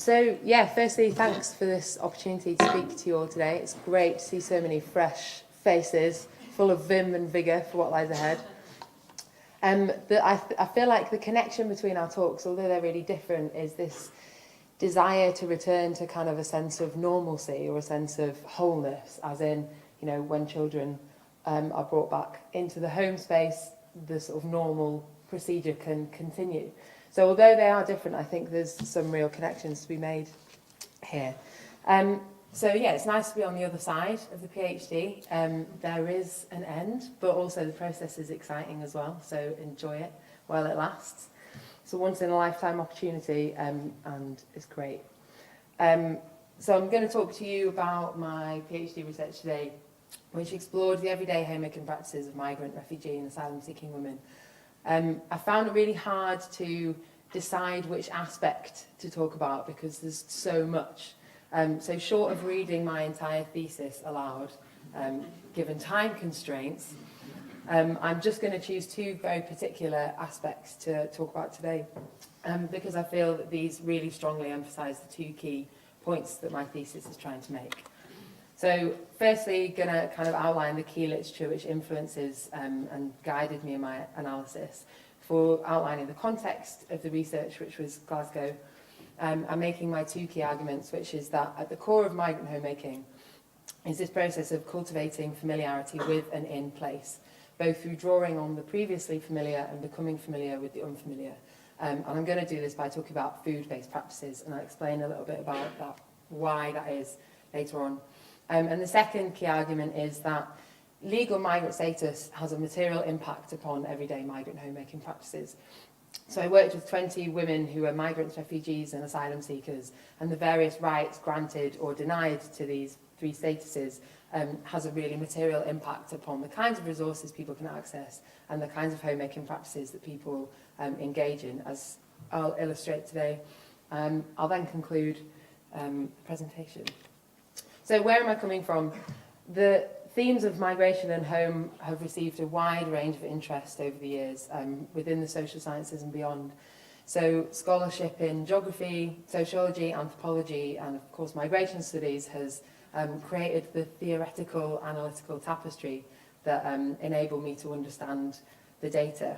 Yeah, firstly, thanks for this opportunity to speak to you all today. It's great to see so many fresh faces, full of vim and vigour for what lies ahead. I feel like the connection between our talks, although they're really different, is this desire to return to kind of a sense of normalcy or a sense of wholeness, as in, you know, when children are brought back into the home space, the sort of normal procedure can continue. So although they are different, I think there's some real connections to be made here. So yeah, it's nice to be on the other side of the PhD. There is an end, but also the process is exciting as well, so enjoy it while it lasts. It's a once-in-a-lifetime opportunity, and it's great. So I'm going to talk to you about my PhD research today, which explored the everyday homemaking practices of migrant, refugee and asylum-seeking women. I found it really hard to decide which aspect to talk about because there's so much. So short of reading my entire thesis aloud, given time constraints, I'm just going to choose two very particular aspects to talk about today, because I feel that these really strongly emphasise the two key points that my thesis is trying to make. So firstly, going to kind of outline the key literature which influences and guided me in my analysis. For outlining the context of the research, which was Glasgow, I'm making my two key arguments, which is that at the core of migrant homemaking is this process of cultivating familiarity with and in place, both through drawing on the previously familiar and becoming familiar with the unfamiliar. And I'm going to do this by talking about food-based practices, and I'll explain a little bit about that, why that is later on. And the second key argument is that legal migrant status has a material impact upon everyday migrant homemaking practices. So I worked with 20 women who are migrants, refugees and asylum seekers, and the various rights granted or denied to these three statuses has a really material impact upon the kinds of resources people can access and the kinds of homemaking practices that people engage in, as I'll illustrate today. I'll then conclude the presentation. So where am I coming from? The themes of migration and home have received a wide range of interest over the years within the social sciences and beyond. So scholarship in geography, sociology, anthropology, and of course migration studies has created the theoretical analytical tapestry that enable me to understand the data.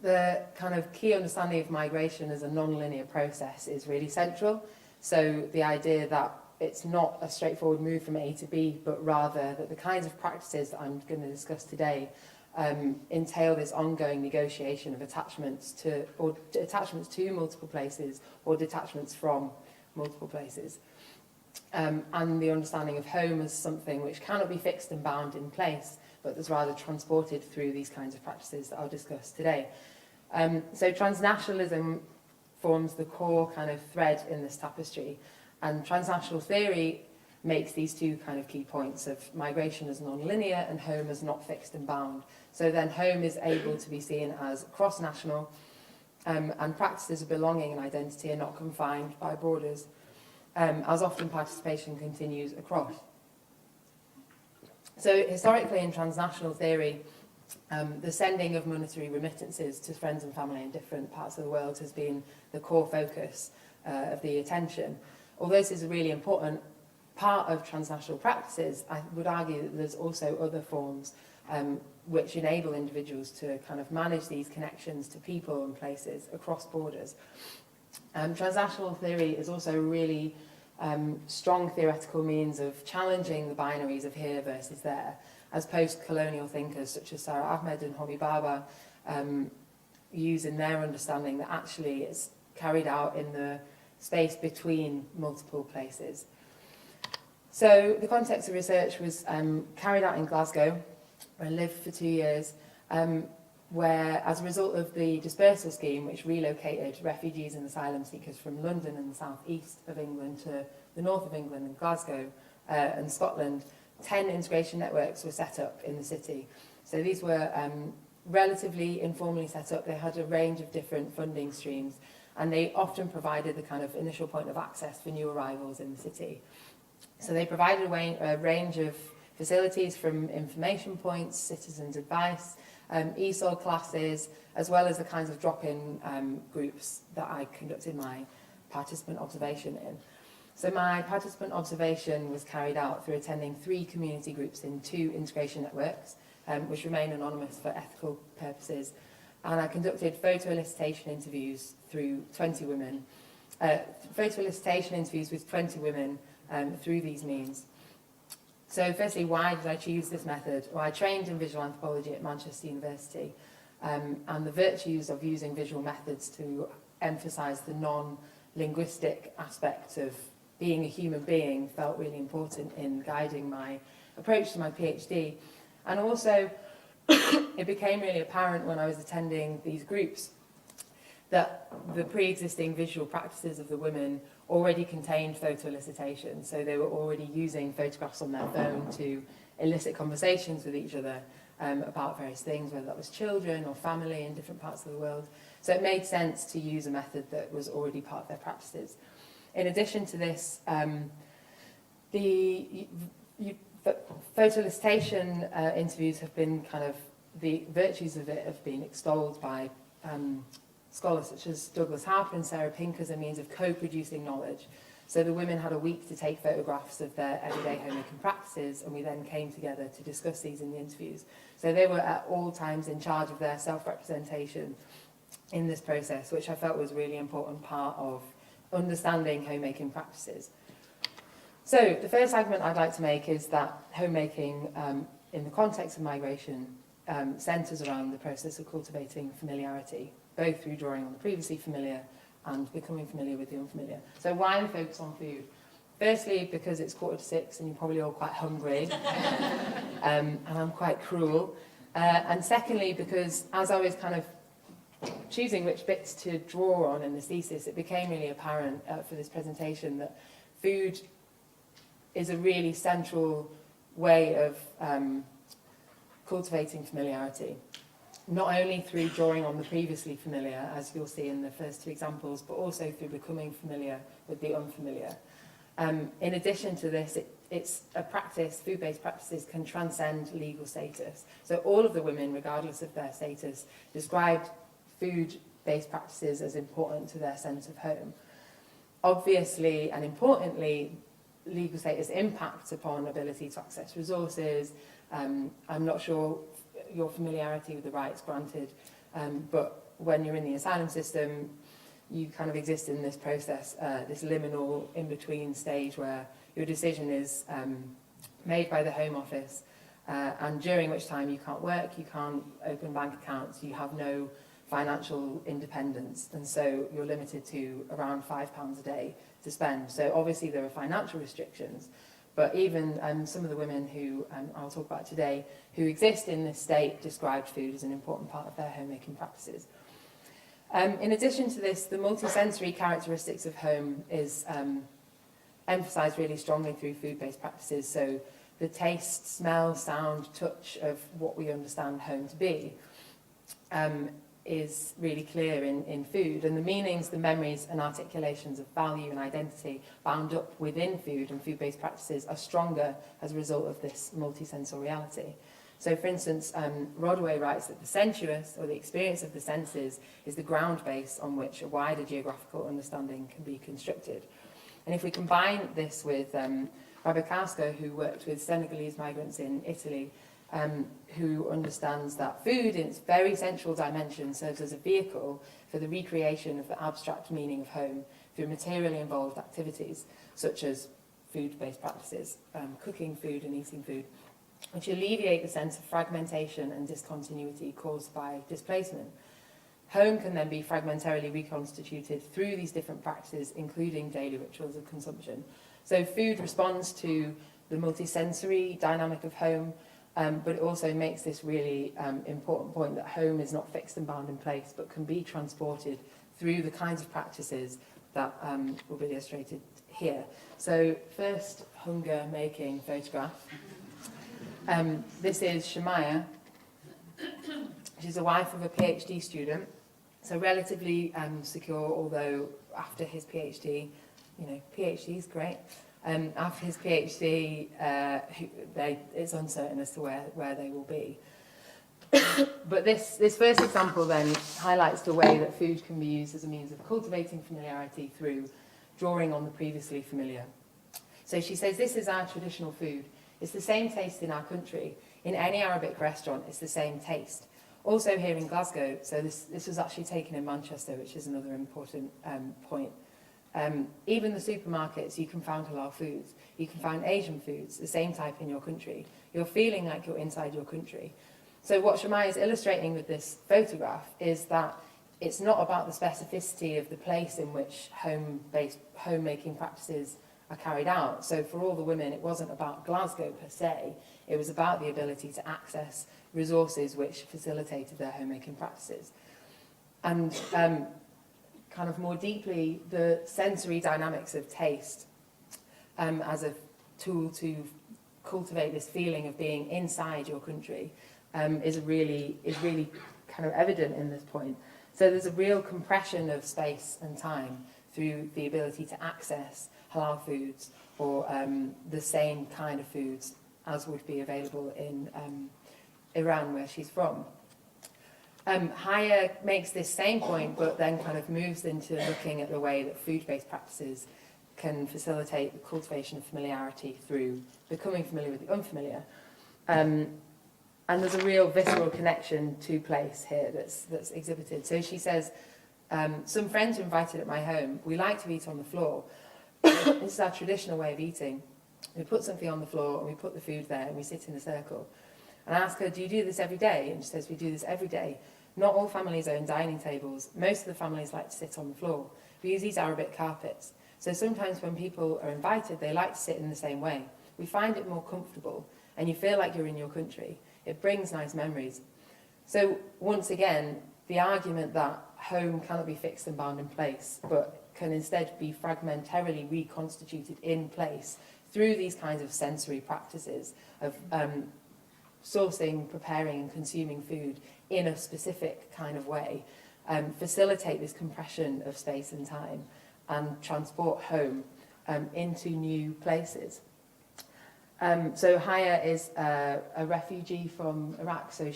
The kind of key understanding of migration as a non-linear process is really central. So the idea that it's not a straightforward move from A to B, but rather that the kinds of practices that I'm going to discuss today entail this ongoing negotiation of attachments to multiple places or detachments from multiple places. And the understanding of home as something which cannot be fixed and bound in place, but that's rather transported through these kinds of practices that I'll discuss today. So transnationalism forms the core kind of thread in this tapestry. And transnational theory makes these two kind of key points of migration as non-linear and home as not fixed and bound. So then home is able to be seen as cross-national, and practices of belonging and identity are not confined by borders, as often participation continues across. So historically in transnational theory, the sending of monetary remittances to friends and family in different parts of the world has been the core focus of the attention. Although this is a really important part of transnational practices, I would argue that there's also other forms which enable individuals to kind of manage these connections to people and places across borders. Transnational theory is also a really strong theoretical means of challenging the binaries of here versus there, as post-colonial thinkers such as Sarah Ahmed and Homi Bhabha use in their understanding that actually it's carried out in the space between multiple places. So the context of research was carried out in Glasgow, where I lived for 2 years, where as a result of the dispersal scheme, which relocated refugees and asylum seekers from London and the southeast of England to the north of England and Glasgow and Scotland, 10 integration networks were set up in the city. So these were relatively informally set up. They had a range of different funding streams, and they often provided the kind of initial point of access for new arrivals in the city. So they provided a range of facilities, from information points, citizens' advice, ESOL classes, as well as the kinds of drop-in groups that I conducted my participant observation in. So my participant observation was carried out through attending 3 community groups in 2 integration networks, which remain anonymous for ethical purposes. And I conducted photo elicitation interviews through 20 women, photo elicitation interviews with 20 women through these means. So firstly, why did I choose this method? Well, I trained in visual anthropology at Manchester University, and the virtues of using visual methods to emphasise the non-linguistic aspect of being a human being felt really important in guiding my approach to my PhD. And also, it became really apparent when I was attending these groups that the pre-existing visual practices of the women already contained photo elicitation. So they were already using photographs on their phone to elicit conversations with each other about various things, whether that was children or family in different parts of the world. So it made sense to use a method that was already part of their practices. In addition to this, photo elicitation interviews have been kind of, the virtues of it have been extolled by scholars such as Douglas Harper and Sarah Pink as a means of co-producing knowledge. So the women had a week to take photographs of their everyday homemaking practices, and we then came together to discuss these in the interviews. So they were at all times in charge of their self-representation in this process, which I felt was a really important part of understanding homemaking practices. So the first argument I'd like to make is that homemaking in the context of migration centres around the process of cultivating familiarity, both through drawing on the previously familiar and becoming familiar with the unfamiliar. So why the focus on food? Firstly, because it's 5:45 and you're probably all quite hungry, and I'm quite cruel. And secondly, because as I was kind of choosing which bits to draw on in this thesis, it became really apparent for this presentation that food is a really central way of cultivating familiarity. Not only through drawing on the previously familiar, as you'll see in the first 2 examples, but also through becoming familiar with the unfamiliar. In addition to this, it's a practice, food-based practices can transcend legal status. So all of the women, regardless of their status, described food-based practices as important to their sense of home. Obviously, and importantly, legal status impacts upon ability to access resources. I'm not sure your familiarity with the rights granted, but when you're in the asylum system, you kind of exist in this process, this liminal in-between stage where your decision is made by the Home Office, and during which time you can't work, you can't open bank accounts, you have no financial independence, and so you're limited to around £5 a day to spend. So obviously there are financial restrictions, but even some of the women who I'll talk about today, who exist in this state, described food as an important part of their homemaking practices. In addition to this, the multisensory characteristics of home is emphasised really strongly through food-based practices. So the taste, smell, sound, touch of what we understand home to be is really clear in food, and the meanings, the memories and articulations of value and identity bound up within food and food-based practices are stronger as a result of this multisensoriality. So for instance, Rodway writes that the sensuous, or the experience of the senses, is the ground base on which a wider geographical understanding can be constructed. And if we combine this with Rabekowska, who worked with Senegalese migrants in Italy, who understands that food in its very central dimension serves as a vehicle for the recreation of the abstract meaning of home through materially involved activities such as food-based practices, cooking food and eating food, which alleviate the sense of fragmentation and discontinuity caused by displacement. Home can then be fragmentarily reconstituted through these different practices, including daily rituals of consumption. So food responds to the multisensory dynamic of home, but it also makes this really important point that home is not fixed and bound in place, but can be transported through the kinds of practices that will be illustrated here. So first, hunger-making photograph. This is Shemaya. She's a wife of a PhD student, so relatively secure, although after his PhD, PhD is great. After his PhD, it's uncertain as to where they will be. But this first example then highlights the way that food can be used as a means of cultivating familiarity through drawing on the previously familiar. So she says, this is our traditional food. It's the same taste in our country. In any Arabic restaurant, it's the same taste. Also here in Glasgow, so this was actually taken in Manchester, which is another important point. Even the supermarkets, you can find halal foods. You can find Asian foods, the same type in your country. You're feeling like you're inside your country. So what Shamai is illustrating with this photograph is that it's not about the specificity of the place in which homemaking practices are carried out. So for all the women, it wasn't about Glasgow per se. It was about the ability to access resources which facilitated their homemaking practices. And kind of more deeply, the sensory dynamics of taste as a tool to cultivate this feeling of being inside your country is really kind of evident in this point. So there's a real compression of space and time through the ability to access halal foods or the same kind of foods as would be available in Iran, where she's from. Haya makes this same point, but then kind of moves into looking at the way that food-based practices can facilitate the cultivation of familiarity through becoming familiar with the unfamiliar. And there's a real visceral connection to place here that's exhibited. So she says, some friends are invited at my home. We like to eat on the floor. This is our traditional way of eating. We put something on the floor and we put the food there and we sit in a circle. And I ask her, do you do this every day? And she says, we do this every day. Not all families own dining tables. Most of the families like to sit on the floor. We use these Arabic carpets. So sometimes when people are invited, they like to sit in the same way. We find it more comfortable and you feel like you're in your country. It brings nice memories. So once again, the argument that home cannot be fixed and bound in place, but can instead be fragmentarily reconstituted in place through these kinds of sensory practices of sourcing, preparing and consuming food in a specific kind of way, facilitate this compression of space and time and transport home into new places. So Haya is a refugee from Iraq, so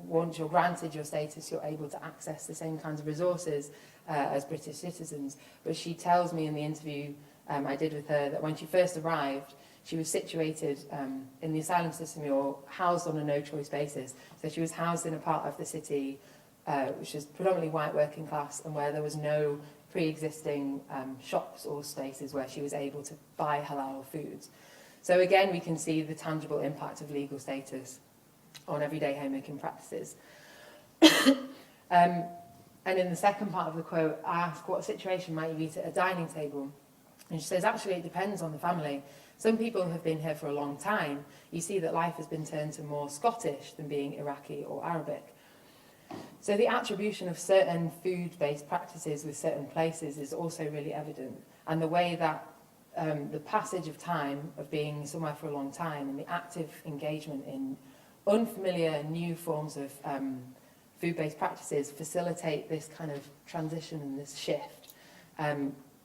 once you're granted your status, you're able to access the same kinds of resources as British citizens. But she tells me in the interview I did with her that when she first arrived, she was situated in the asylum system. You're housed on a no-choice basis. So she was housed in a part of the city which is predominantly white working class and where there was no pre-existing shops or spaces where she was able to buy halal foods. So again, we can see the tangible impact of legal status on everyday homemaking practices. And in the second part of the quote, I ask, what situation might you eat at a dining table? And she says, actually, it depends on the family. Some people have been here for a long time. You see that life has been turned to more Scottish than being Iraqi or Arabic. So the attribution of certain food-based practices with certain places is also really evident. And the way that the passage of time, of being somewhere for a long time, and the active engagement in unfamiliar new forms of food-based practices facilitate this kind of transition and this shift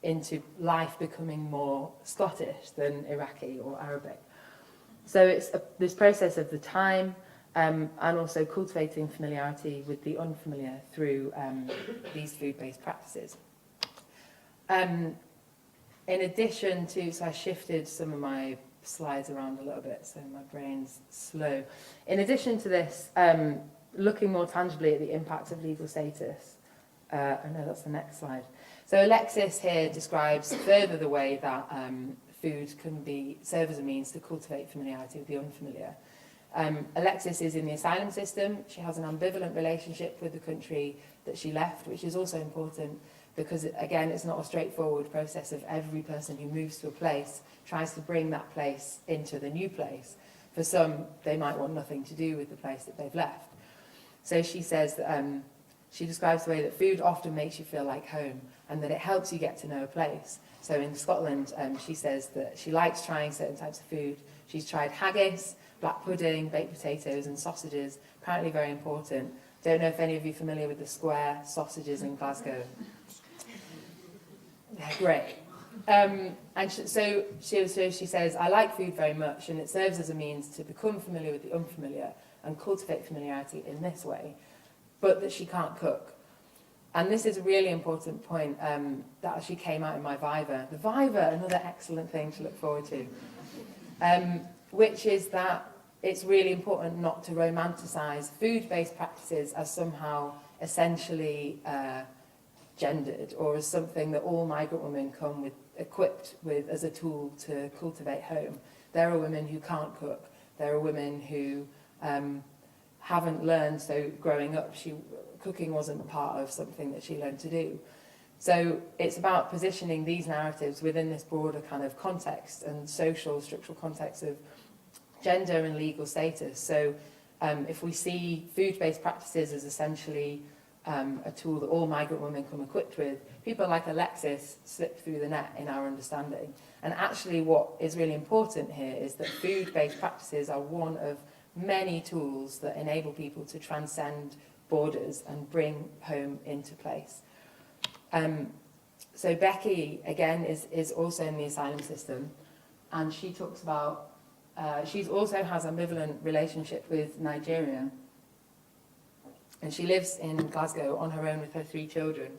into life becoming more Scottish than Iraqi or Arabic. So it's this process of the time and also cultivating familiarity with the unfamiliar through these food-based practices. In addition to, so I shifted some of my slides around a little bit, so my brain's slow. In addition to this, looking more tangibly at the impact of legal status, I know that's the next slide. So Alexis here describes further the way that food can serve as a means to cultivate familiarity with the unfamiliar. Alexis is in the asylum system. She has an ambivalent relationship with the country that she left, which is also important because, again, it's not a straightforward process of every person who moves to a place tries to bring that place into the new place. For some, they might want nothing to do with the place that they've left. So she says that she describes the way that food often makes you feel like home and that it helps you get to know a place. So in Scotland, she says that she likes trying certain types of food. She's tried haggis, black pudding, baked potatoes and sausages, apparently very important. Don't know if any of you are familiar with the square sausages in Glasgow. They're great. And she says, I like food very much and it serves as a means to become familiar with the unfamiliar, and cultivate familiarity in this way, but that she can't cook. And this is a really important point that actually came out in my Viva. The Viva, another excellent thing to look forward to, which is that it's really important not to romanticize food-based practices as somehow essentially gendered, or as something that all migrant women come with, equipped with as a tool to cultivate home. There are women who can't cook. There are women who haven't learned, so growing up, cooking wasn't part of something that she learned to do. So it's about positioning these narratives within this broader kind of context and social, structural context of gender and legal status. So if we see food-based practices as essentially a tool that all migrant women come equipped with, people like Alexis slip through the net in our understanding. And actually what is really important here is that food-based practices are one of many tools that enable people to transcend borders and bring home into place. So Becky, again, is also in the asylum system, and she talks about, she also has an ambivalent relationship with Nigeria. And she lives in Glasgow on her own with her 3 children.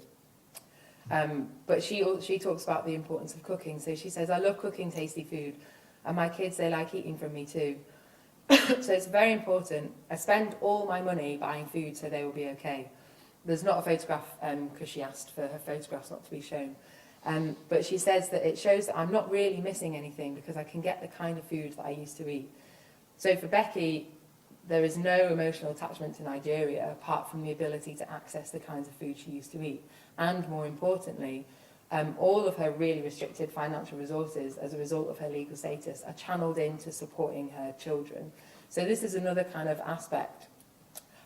But she talks about the importance of cooking. So she says, I love cooking tasty food, and my kids, they like eating from me too. So it's very important. I spend all my money buying food so they will be okay. There's not a photograph, because she asked for her photographs not to be shown. But she says that it shows that I'm not really missing anything because I can get the kind of food that I used to eat. So for Becky, there is no emotional attachment to Nigeria apart from the ability to access the kinds of food she used to eat. And more importantly, all of her really restricted financial resources as a result of her legal status are channeled into supporting her children. So this is another kind of aspect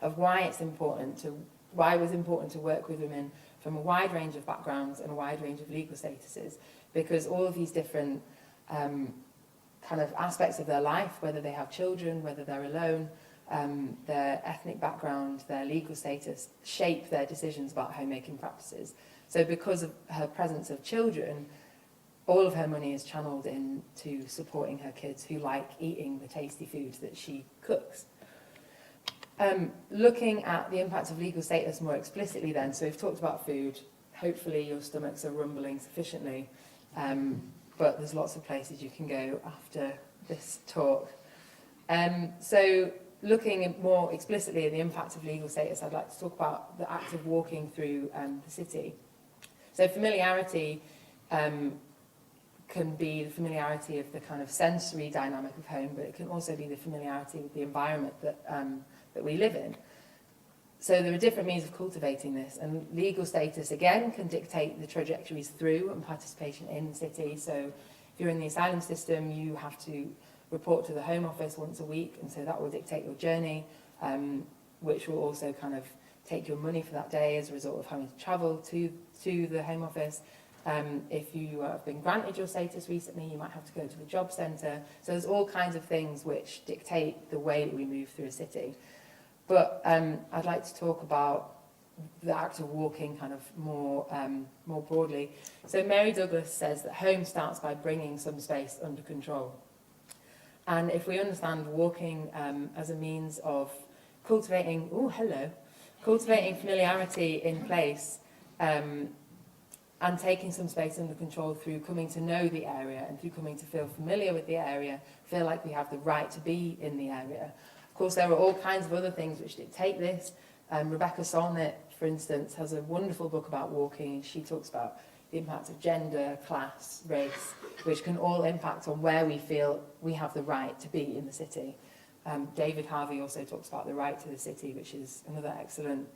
of why it was important to work with women from a wide range of backgrounds and a wide range of legal statuses, because all of these different kind of aspects of their life, whether they have children, whether they're alone, their ethnic background, their legal status, shape their decisions about homemaking practices. So because of her presence of children, all of her money is channeled into supporting her kids who like eating the tasty foods that she cooks. Looking at the impact of legal status more explicitly then, so we've talked about food, hopefully your stomachs are rumbling sufficiently, but there's lots of places you can go after this talk. So looking more explicitly at the impact of legal status, I'd like to talk about the act of walking through the city. So familiarity can be the familiarity of the kind of sensory dynamic of home, but it can also be the familiarity with the environment that we live in. So there are different means of cultivating this, and legal status, again, can dictate the trajectories through and participation in the city. So if you're in the asylum system, you have to report to the Home Office once a week, and so that will dictate your journey, which will also kind of take your money for that day as a result of having to travel to the Home Office. If you have been granted your status recently, you might have to go to the job centre. So there's all kinds of things which dictate the way that we move through a city. But I'd like to talk about the act of walking kind of more broadly. So Mary Douglas says that home starts by bringing some space under control. And if we understand walking as a means of cultivating familiarity in place, and taking some space under control through coming to know the area and through coming to feel familiar with the area, feel like we have the right to be in the area. Of course, there are all kinds of other things which dictate this. Rebecca Solnit, for instance, has a wonderful book about walking, and she talks about the impact of gender, class, race, which can all impact on where we feel we have the right to be in the city. David Harvey also talks about the right to the city, which is another excellent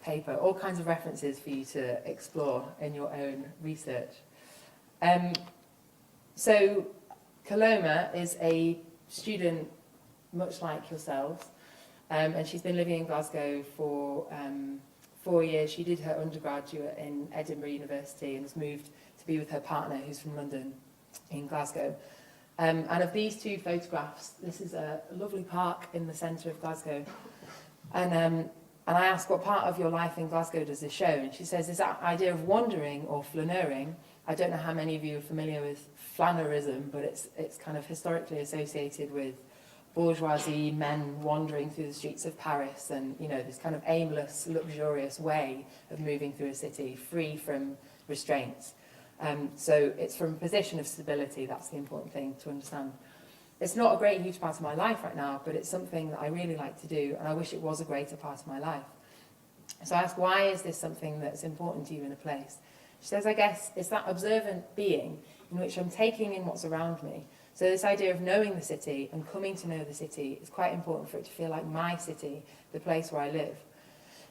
paper. All kinds of references for you to explore in your own research. So Kaloma is a student much like yourselves, and she's been living in Glasgow for 4 years. She did her undergraduate in Edinburgh University and has moved to be with her partner, who's from London, in Glasgow. And of these 2 photographs, this is a lovely park in the centre of Glasgow. And I asked, what part of your life in Glasgow does this show? And she says, this idea of wandering or flaneuring, I don't know how many of you are familiar with flaneurism, but it's kind of historically associated with bourgeoisie men wandering through the streets of Paris, and this kind of aimless, luxurious way of moving through a city, free from restraints. So it's from a position of stability. That's the important thing to understand. It's not a great, huge part of my life right now, but it's something that I really like to do, and I wish it was a greater part of my life. So I ask, why is this something that's important to you in a place? She says, I guess it's that observant being in which I'm taking in what's around me. So this idea of knowing the city and coming to know the city is quite important for it to feel like my city, the place where I live.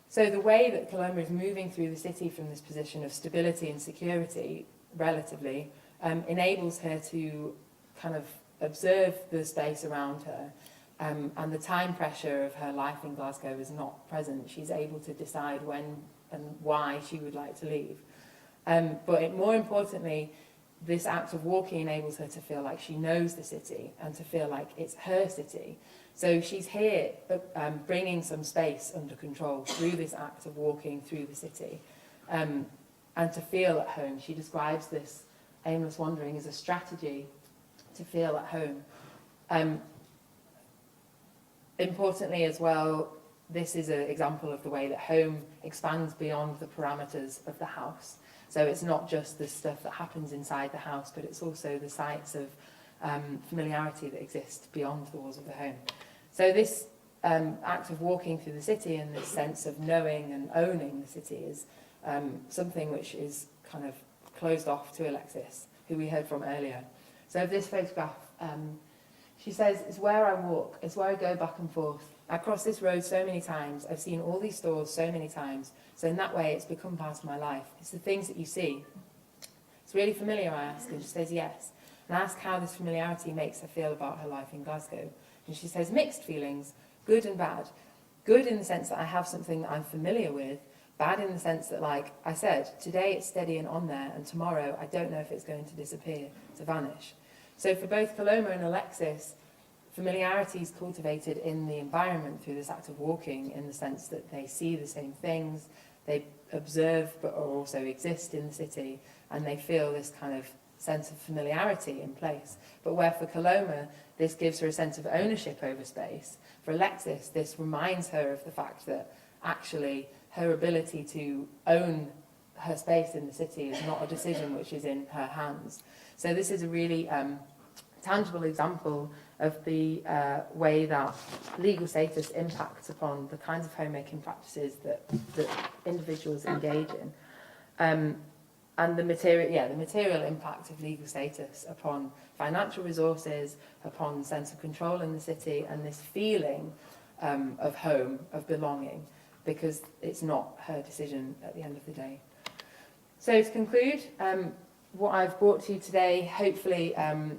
So the way that Coloma is moving through the city from this position of stability and security, relatively, enables her to kind of observe the space around her, and the time pressure of her life in Glasgow is not present. She's able to decide when and why she would like to leave. But more importantly, this act of walking enables her to feel like she knows the city and to feel like it's her city. So she's here bringing some space under control through this act of walking through the city, and to feel at home. She describes this aimless wandering as a strategy to feel at home. Importantly as well, this is an example of the way that home expands beyond the parameters of the house. So it's not just the stuff that happens inside the house, but it's also the sites of familiarity that exist beyond the walls of the home. So this act of walking through the city and this sense of knowing and owning the city is something which is kind of closed off to Alexis, who we heard from earlier. So this photograph, she says, it's where I walk, it's where I go back and forth. I cross this road so many times, I've seen all these stores so many times, so in that way it's become part of my life. It's the things that you see. It's really familiar, I ask, and she says yes. And I ask how this familiarity makes her feel about her life in Glasgow. And she says mixed feelings, good and bad. Good in the sense that I have something that I'm familiar with, bad in the sense that, like I said, today it's steady and on there, and tomorrow I don't know if it's going to disappear, to vanish. So for both Coloma and Alexis, familiarity is cultivated in the environment through this act of walking, in the sense that they see the same things, they observe but also exist in the city, and they feel this kind of sense of familiarity in place. But where for Coloma, this gives her a sense of ownership over space, for Alexis, this reminds her of the fact that actually her ability to own her space in the city is not a decision which is in her hands. So this is a really tangible example of the way that legal status impacts upon the kinds of homemaking practices that individuals engage in. And the material impact of legal status upon financial resources, upon sense of control in the city, and this feeling of home, of belonging, because it's not her decision at the end of the day. So to conclude, what I've brought to you today hopefully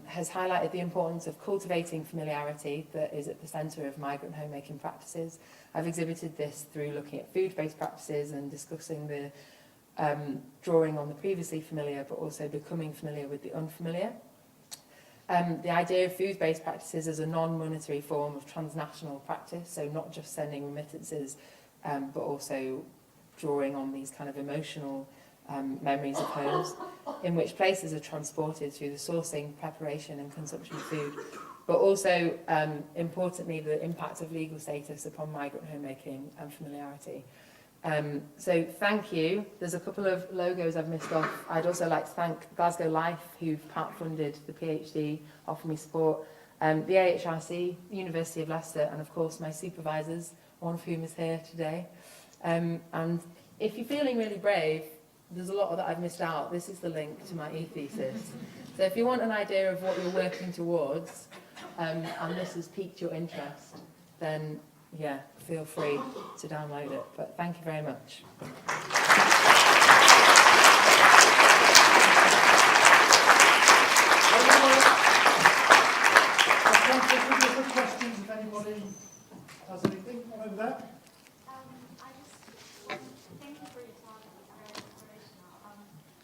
has highlighted the importance of cultivating familiarity that is at the centre of migrant homemaking practices. I've exhibited this through looking at food-based practices and discussing the drawing on the previously familiar, but also becoming familiar with the unfamiliar. The idea of food-based practices as a non-monetary form of transnational practice, so not just sending remittances, but also drawing on these kind of emotional memories of homes, in which places are transported through the sourcing, preparation and consumption of food, but also, importantly, the impact of legal status upon migrant homemaking and familiarity. So thank you. There's a couple of logos I've missed off. I'd also like to thank Glasgow Life, who've part-funded the PhD, offered me support, the AHRC, University of Leicester, and of course my supervisors, one of whom is here today. And if you're feeling really brave, there's a lot that I've missed out. This is the link to my e-thesis. So if you want an idea of what you're working towards, and this has piqued your interest, then yeah, feel free to download it. But thank you very much. Questions, if anybody has anything over there? Thank you for your talk. It was very inspirational.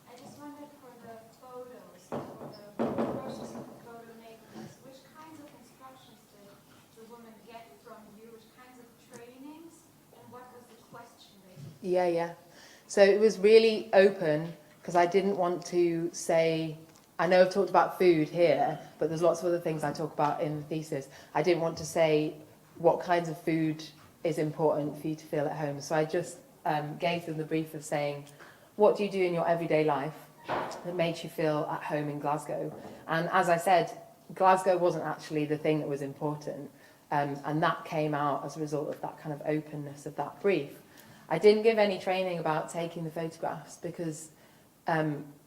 I just wondered, for the photos, for the process of the photo making, which kinds of instructions did the woman get from you? Which kinds of trainings? And what was the question basically? Yeah. So it was really open, because I didn't want to say I know I've talked about food here, but there's lots of other things I talk about in the thesis. I didn't want to say what kinds of food is important for you to feel at home. So I just gave them the brief of saying, what do you do in your everyday life that makes you feel at home in Glasgow? And as I said, Glasgow wasn't actually the thing that was important. And that came out as a result of that kind of openness of that brief. I didn't give any training about taking the photographs because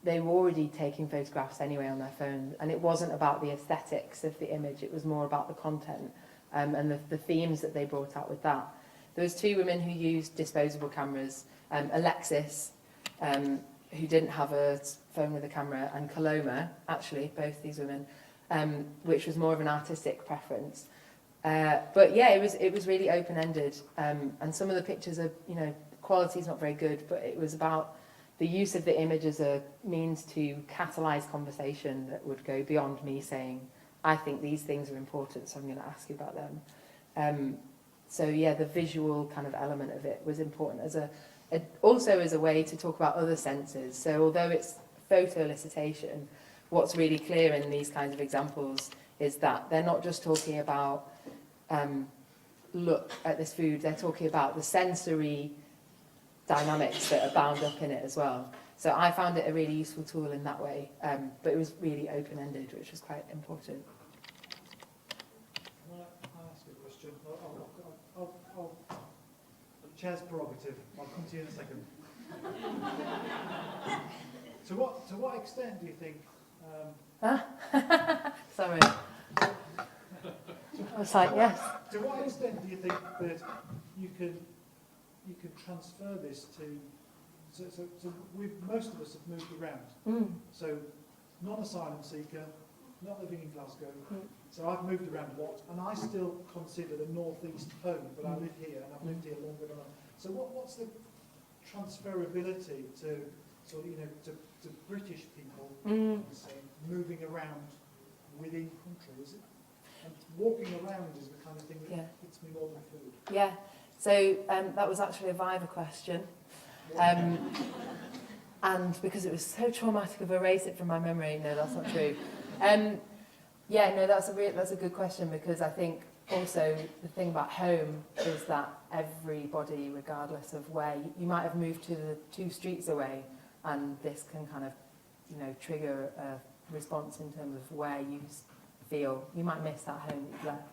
they were already taking photographs anyway on their phone, and it wasn't about the aesthetics of the image, it was more about the content and the themes that they brought out with that. There was 2 women who used disposable cameras, Alexis, who didn't have a phone with a camera, and Coloma, actually, both these women, which was more of an artistic preference. But yeah, it was really open-ended, and some of the pictures are, you know, quality's not very good, but it was about the use of the image as a means to catalyse conversation that would go beyond me saying, I think these things are important, so I'm going to ask you about them. So yeah, the visual kind of element of it was important as also as a way to talk about other senses. So although it's photo elicitation, what's really clear in these kinds of examples is that they're not just talking about look at this food, they're talking about the sensory dynamics that are bound up in it as well. So I found it a really useful tool in that way, but it was really open-ended, which was quite important. Can I ask you a question? Chair's prerogative. I'll come to you in a second. To what extent do you think? Sorry. I was like, yes. To what extent do you think that you can transfer this to? So most of us have moved around. So non-asylum seeker, not living in Glasgow. So I've moved around a lot, and I still consider the northeast home, but I live here, and I've lived here longer than I. So what's the transferability to sort of, you know, to British people moving around within country? Is it? And walking around is the kind of thing that hits me more than food. Yeah. So that was actually a Viva question. And because it was so traumatic, I've erased it from my memory. No, that's not true. Yeah, no, that's a good question, because I think also the thing about home is that everybody, regardless of where, you might have moved to the 2 streets away, and this can kind of, you know, trigger a response in terms of where you feel you might miss that home that you've left.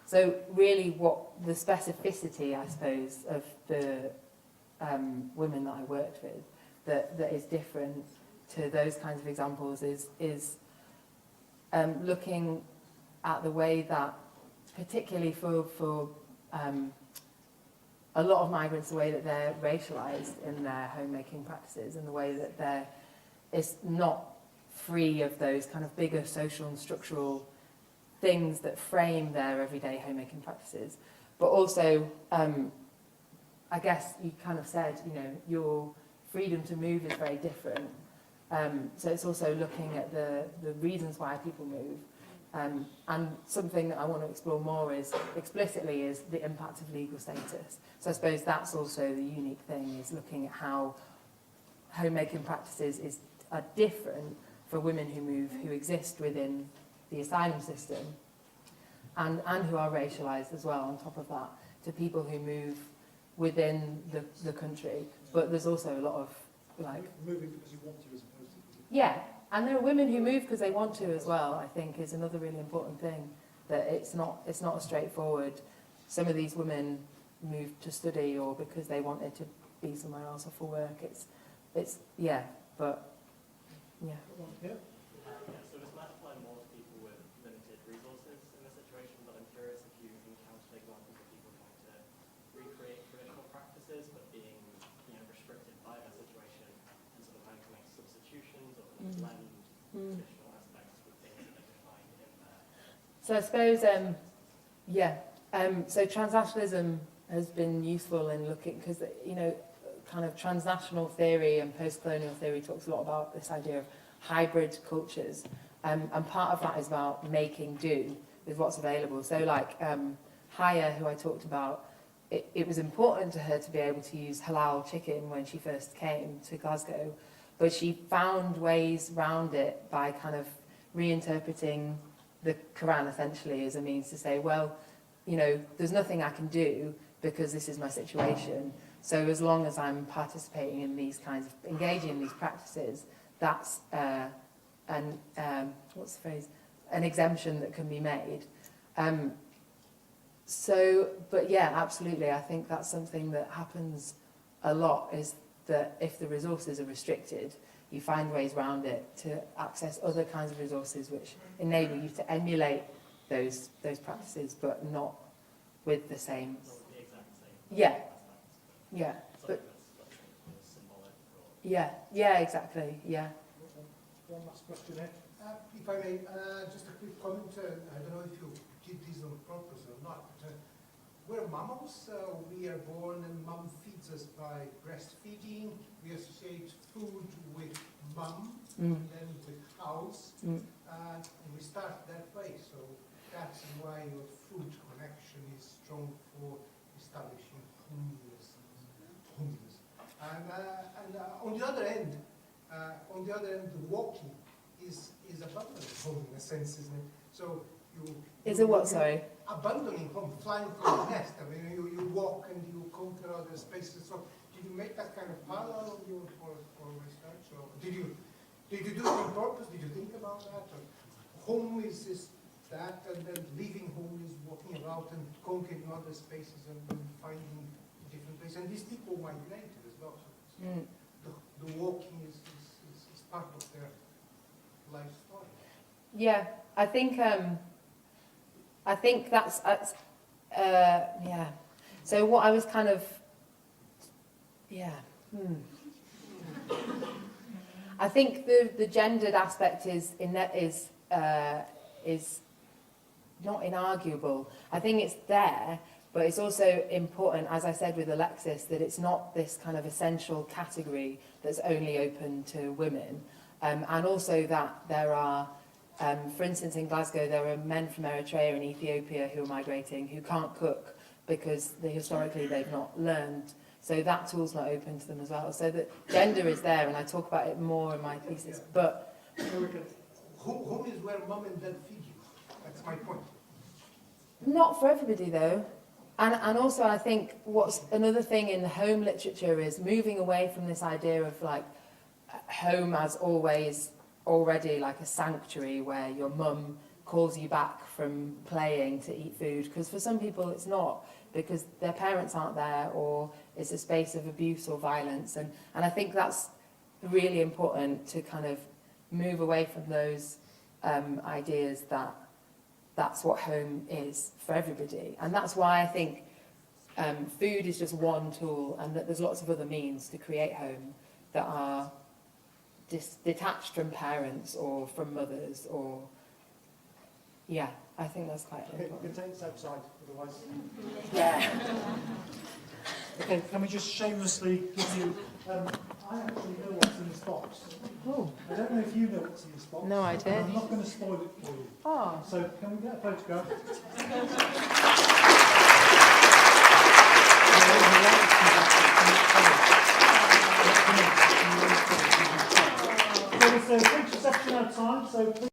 So really what the specificity, I suppose, of the women that I worked with that is different to those kinds of examples is looking at the way that, particularly for a lot of migrants, the way that they're racialised in their homemaking practices, and the way that it's not free of those kind of bigger social and structural things that frame their everyday homemaking practices. But also, I guess you kind of said, you know, your freedom to move is very different. So it's also looking at the reasons why people move. And something that I want to explore more explicitly is the impact of legal status. So I suppose that's also the unique thing, is looking at how homemaking practices are different for women who move, who exist within the asylum system, and who are racialised as well on top of that, to people who move within the country. But there's also a lot of, like... Moving because you want to, as opposed to... Yeah, and there are women who move because they want to as well, I think, is another really important thing. That it's not as straightforward. Some of these women moved to study or because they wanted to be somewhere else or for work. It's yeah, but yeah. Yeah. So this might apply more to people with limited resources in this situation, but I'm curious if you encountered examples of people trying to recreate traditional practices but being, you know, restricted by their situation and sort of having to make substitutions or blend traditional aspects with things that they could find in there. So I suppose so transnationalism has been useful in looking, because, you know, kind of transnational theory and post-colonial theory talks a lot about this idea of hybrid cultures, and part of that is about making do with what's available. So like Haya, who I talked about, it was important to her to be able to use halal chicken when she first came to Glasgow, but she found ways round it by kind of reinterpreting the Quran essentially as a means to say, well, you know, there's nothing I can do because this is my situation. So as long as I'm participating in these kinds of, engaging in these practices, that's what's the phrase? An exemption that can be made. But yeah, absolutely. I think that's something that happens a lot, is that if the resources are restricted, you find ways around it to access other kinds of resources which enable you to emulate those practices, but not with the same. Not the exact same. Yeah, aspects, yeah, but but something that's symbolic or yeah, exactly, yeah. One last question here. If I may, just a quick comment. I don't know if you did this on purpose or not, but we're mammals. We are born and mom feeds us by breastfeeding. We associate food with mom and then with house. And we start that way. So that's why your food connection is strong for establishing homelessness. And on the other end, the walking is abandoning home in a sense, isn't it? So Is it what, sorry? Abandoning home, flying from the nest. I mean, you walk and you conquer other spaces. So did you make that kind of parallel for research, or did you do it on purpose? Did you think about that? Or home is that, and then leaving home is walking about and conquering other spaces and finding different places. And these people migrated as well. So the walking is part of their life story. Yeah, I think that's yeah. So what I was kind of, yeah. I think the gendered aspect is not inarguable. I think it's there, but it's also important, as I said with Alexis, that it's not this kind of essential category that's only open to women. And also that there are, for instance, in Glasgow, there are men from Eritrea and Ethiopia who are migrating who can't cook because historically they've not learned. So that tool's not open to them as well. So that gender is there, and I talk about it more in my thesis. But home is where mom and dad feed you. That's my point. not for everybody, though. And also, I think what's another thing in the home literature is moving away from this idea of like home as always already like a sanctuary where your mum calls you back from playing to eat food, because for some people it's not, because their parents aren't there, or it's a space of abuse or violence. And I think that's really important to kind of move away from those ideas that that's what home is for everybody. And that's why I think food is just one tool, and that there's lots of other means to create home that are detached from parents or from mothers, or yeah, I think that's quite important. You can take this outside, otherwise. Yeah. Okay, can we just shamelessly give you, I actually know what's in this box. Oh. I don't know if you know what's in this box. No idea. And I'm not going to spoil it for you. Oh. So can we get a photograph? So it's a brief reception outside, so please